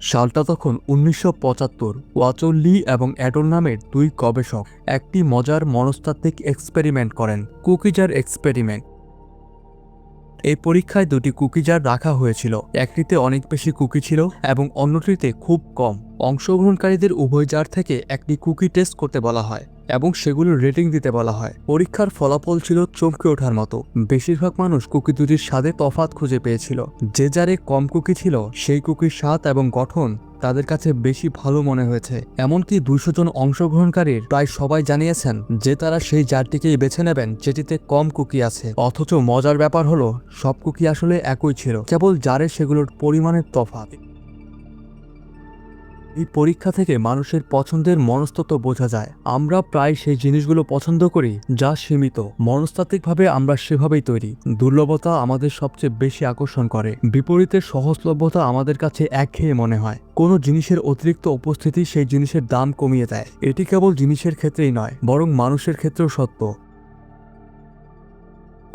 সালটা তখন 1975। ওয়াচর লি এবং অ্যাডল নামের দুই গবেষক একটি মজার মনস্তাত্ত্বিক এক্সপেরিমেন্ট করেন, কুকি জার এক্সপেরিমেন্ট। এই পরীক্ষায় দুটি কুকি জার রাখা হয়েছিল। একটিতে অনেক বেশি কুকি ছিল এবং অন্যটিতে খুব কম। অংশগ্রহণকারীদের উভয় জার থেকে একটি কুকি টেস্ট করতে বলা হয় এবং সেগুলোর রেটিং দিতে বলা হয়। পরীক্ষার ফলাফল ছিল চমকে ওঠার মতো। বেশিরভাগ মানুষ কুকি দুটির স্বাদে তফাৎ খুঁজে পেয়েছিল। যে জারে কম কুকি ছিল সেই কুকির স্বাদ এবং গঠন তাদের কাছে বেশি ভালো মনে হয়েছে। এমনকি 200 জন অংশগ্রহণকারীর প্রায় সবাই জানিয়েছেন যে তারা সেই জারটিকেই বেছে নেবেন যেটিতে কম কুকি আছে। অথচ মজার ব্যাপার হলো সব কুকি আসলে একই ছিল, কেবল জারে সেগুলোর পরিমাণের তফাৎ। এই পরীক্ষা থেকে মানুষের পছন্দের মনস্তত্ত্ব বোঝা যায়। আমরা প্রায় সেই জিনিসগুলো পছন্দ করি যা সীমিত। মনস্তাত্ত্বিকভাবে আমরা সেভাবেই তৈরি। দুর্লভতা আমাদের সবচেয়ে বেশি আকর্ষণ করে, বিপরীতে সহজলভ্যতা আমাদের কাছে একঘেয়ে মনে হয়। কোনো জিনিসের অতিরিক্ত উপস্থিতি সেই জিনিসের দাম কমিয়ে দেয়। এটি কেবল জিনিসের ক্ষেত্রেই নয়, বরং মানুষের ক্ষেত্রেও সত্য।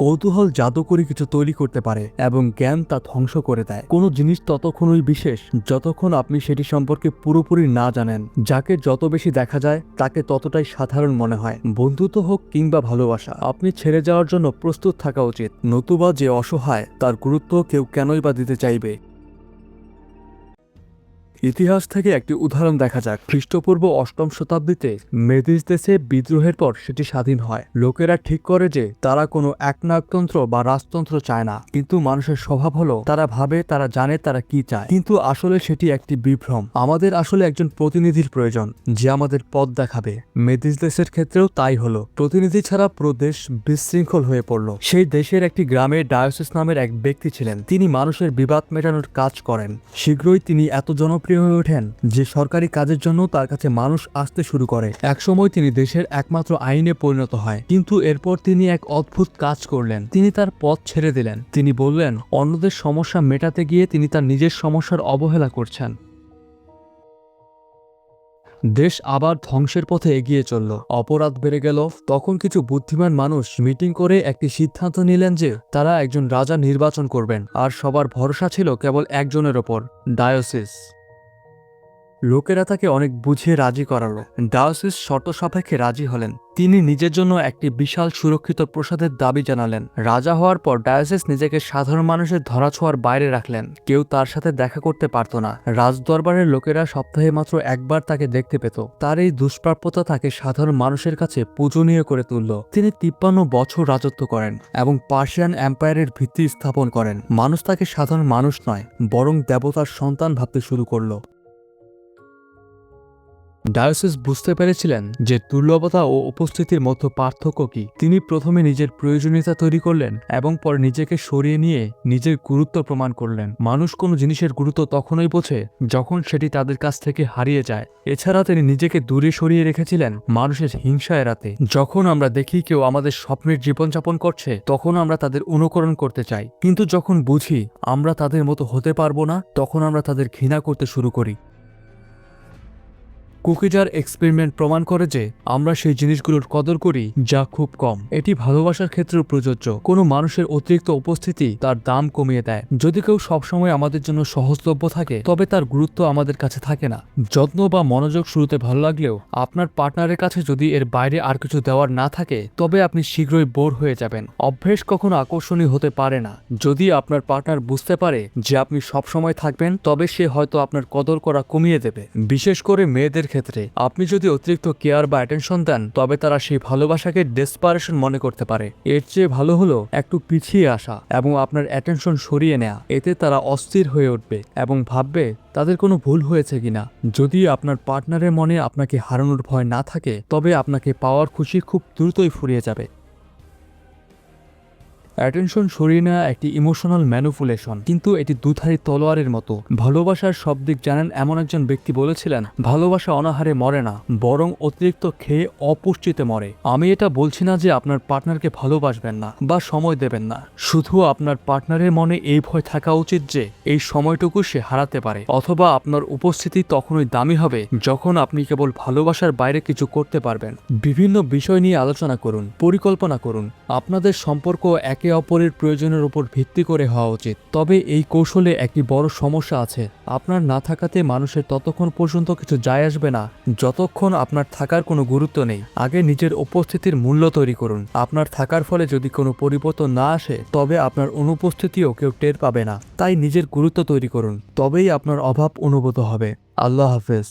কৌতূহল জাদুকরী কিছু তৈরি করতে পারে এবং জ্ঞান তা ধ্বংস করে দেয়। কোনো জিনিস ততক্ষণই বিশেষ যতক্ষণ আপনি সেটি সম্পর্কে পুরোপুরি না জানেন। যাকে যত বেশি দেখা যায় তাকে ততটাই সাধারণ মনে হয়। বন্ধুত্ব হোক কিংবা ভালোবাসা, আপনি ছেড়ে যাওয়ার জন্য প্রস্তুত থাকা উচিত, নতুবা যে অসহায় তার গুরুত্ব কেউ কেনই বা দিতে চাইবে। ইতিহাস থেকে একটি উদাহরণ দেখা যাক। খ্রিস্টপূর্ব 8ম শতাব্দীতে মেদিস দেশে বিদ্রোহের পর সেটি স্বাধীন হয়। লোকেরা ঠিক করে যে তারা কোনো একনায়কতন্ত্র বা রাজতন্ত্র চায় না, কিন্তু মানুষের স্বভাব হলো তারা ভাবে তারা জানে তারা কি চায়, কিন্তু আসলে সেটি একটি বিভ্রম। আমাদের আসলে একজন প্রতিনিধির প্রয়োজন যে আমাদের পথ দেখাবে। মেদিস দেশের ক্ষেত্রেও তাই হলো। প্রতিনিধি ছাড়া পুরো দেশ বিশৃঙ্খল হয়ে পড়ল। সেই দেশের একটি গ্রামে ডায়োসিস নামের এক ব্যক্তি ছিলেন। তিনি মানুষের বিবাদ মেটানোর কাজ করেন। শীঘ্রই তিনি এত জনপ্রিয় হয়ে ওঠেন যে সরকারি কাজের জন্য তার কাছে মানুষ আসতে শুরু করে। একসময় তিনি দেশের একমাত্র আইনে পরিণত হয়, কিন্তু এরপর তিনি এক অদ্ভুত কাজ করলেন। তিনি তার পথ ছেড়ে দিলেন। তিনি বললেন অন্যদের সমস্যা মেটাতে গিয়ে তিনি তার নিজের সমস্যার অবহেলা করছেন। দেশ আবার ধ্বংসের পথে এগিয়ে চলল। অপরাধ বেড়ে গেল। তখন কিছু বুদ্ধিমান মানুষ মিটিং করে একটি সিদ্ধান্ত নিলেন যে তারা একজন রাজা নির্বাচন করবেন, আর সবার ভরসা ছিল কেবল একজনের ওপর, ডায়োসিস। লোকেরা তাকে অনেক বুঝিয়ে রাজি করালো। ডায়োসিস শর্ত সাপেক্ষে রাজি হলেন। তিনি নিজের জন্য একটি বিশাল সুরক্ষিত প্রসাদের দাবি জানালেন। রাজা হওয়ার পর ডায়োসিস নিজেকে সাধারণ মানুষের ধরাছোঁয়ার বাইরে রাখলেন। কেউ তার সাথে দেখা করতে পারত না। রাজদরবারের লোকেরা সপ্তাহে মাত্র একবার তাকে দেখতে পেত। তার এই দুষ্প্রাপ্যতা তাকে সাধারণ মানুষের কাছে পূজনীয় করে তুলল। তিনি 53 বছর রাজত্ব করেন এবং পার্সিয়ান এম্পায়ারের ভিত্তি স্থাপন করেন। মানুষ তাকে সাধারণ মানুষ নয়, বরং দেবতার সন্তান ভাবতে শুরু করল। ডায়োসিস বুঝতে পেরেছিলেন যে দুর্লভতা ও উপস্থিতির মধ্যে পার্থক্য কি। তিনি প্রথমে নিজের প্রয়োজনীয়তা তৈরি করলেন এবং পরে নিজেকে সরিয়ে নিয়ে নিজের গুরুত্ব প্রমাণ করলেন। মানুষ কোনো জিনিসের গুরুত্ব তখনই বোঝে যখন সেটি তাদের কাছ থেকে হারিয়ে যায়। এছাড়া তিনি নিজেকে দূরে সরিয়ে রেখেছিলেন মানুষের হিংসা এড়াতে। যখন আমরা দেখি কেউ আমাদের স্বপ্নের জীবনযাপন করছে, তখন আমরা তাদের অনুকরণ করতে চাই, কিন্তু যখন বুঝি আমরা তাদের মতো হতে পারবো না, তখন আমরা তাদের ঘৃণা করতে শুরু করি। কুকি জার এক্সপেরিমেন্ট প্রমাণ করে যে আমরা সেই জিনিসগুলোর কদর করি যা খুব কম। এটি ভালোবাসার ক্ষেত্রেও প্রযোজ্য। কোনো মানুষের অতিরিক্ত উপস্থিতি তার দাম কমিয়ে দেয়। যদি কেউ সবসময় আমাদের জন্য সহজলভ্য থাকে, তবে তার গুরুত্ব আমাদের কাছে থাকে না। যত্ন বা মনোযোগ শুরুতে ভালো লাগলেও আপনার পার্টনারের কাছে যদি এর বাইরে আর কিছু দেওয়ার না থাকে, তবে আপনি শীঘ্রই বোর হয়ে যাবেন। অভ্যেস কখনো আকর্ষণীয় হতে পারে না। যদি আপনার পার্টনার বুঝতে পারে যে আপনি সবসময় থাকবেন, তবে সে হয়তো আপনার কদর করা কমিয়ে দেবে। বিশেষ করে মেয়েদের ক্ষেত্রে আপনি যদি অতিরিক্ত কেয়ার বা অ্যাটেনশন দেন, তবে তারা সেই ভালোবাসাকে ডেসপারেশন মনে করতে পারে। এর চেয়ে ভালো হলো একটু পিছিয়ে আসা এবং আপনার অ্যাটেনশন সরিয়ে নেওয়া। এতে তারা অস্থির হয়ে উঠবে এবং ভাববে তাদের কোনো ভুল হয়েছে কিনা। যদি আপনার পার্টনারের মনে আপনাকে হারানোর ভয় না থাকে, তবে আপনাকে পাওয়ার খুশি খুব দ্রুতই ফুরিয়ে যাবে। অ্যাটেনশন সরিয়ে নেওয়া একটি ইমোশনাল ম্যানিপুলেশন, কিন্তু এটি দুধারী তলোয়ারের মতো। ভালোবাসার সব দিক জানেন এমন একজন ব্যক্তি বলেছিলেন, ভালোবাসা অনাহারে মরে না, বরং অতিরিক্ত খেয়ে অপুষ্টিতে মরে। আমি এটা বলছি না যে আপনার পার্টনারকে ভালোবাসবেন না বা সময় দেবেন না। শুধু আপনার পার্টনারের মনে এই ভয় থাকা উচিত যে এই সময়টুকু সে হারাতে পারে, অথবা আপনার উপস্থিতি তখনই দামি হবে যখন আপনি কেবল ভালোবাসার বাইরে কিছু করতে পারবেন। বিভিন্ন বিষয় নিয়ে আলোচনা করুন, পরিকল্পনা করুন। আপনাদের সম্পর্ক এক একে অপরের প্রয়োজনের উপর ভিত্তি করে হওয়া উচিত। তবে এই কৌশলে একটি বড় সমস্যা আছে। আপনার না থাকাতে মানুষের ততক্ষণ পর্যন্ত কিছু যায় আসবে না যতক্ষণ আপনার থাকার কোনো গুরুত্ব নেই। আগে নিজের উপস্থিতির মূল্য তৈরি করুন। আপনার থাকার ফলে যদি কোনো পরিবর্তন না আসে তবে আপনার অনুপস্থিতিও কেউ টের পাবে না। তাই নিজের গুরুত্ব তৈরি করুন, তবেই আপনার অভাব অনুভূত হবে। আল্লাহ হাফেজ।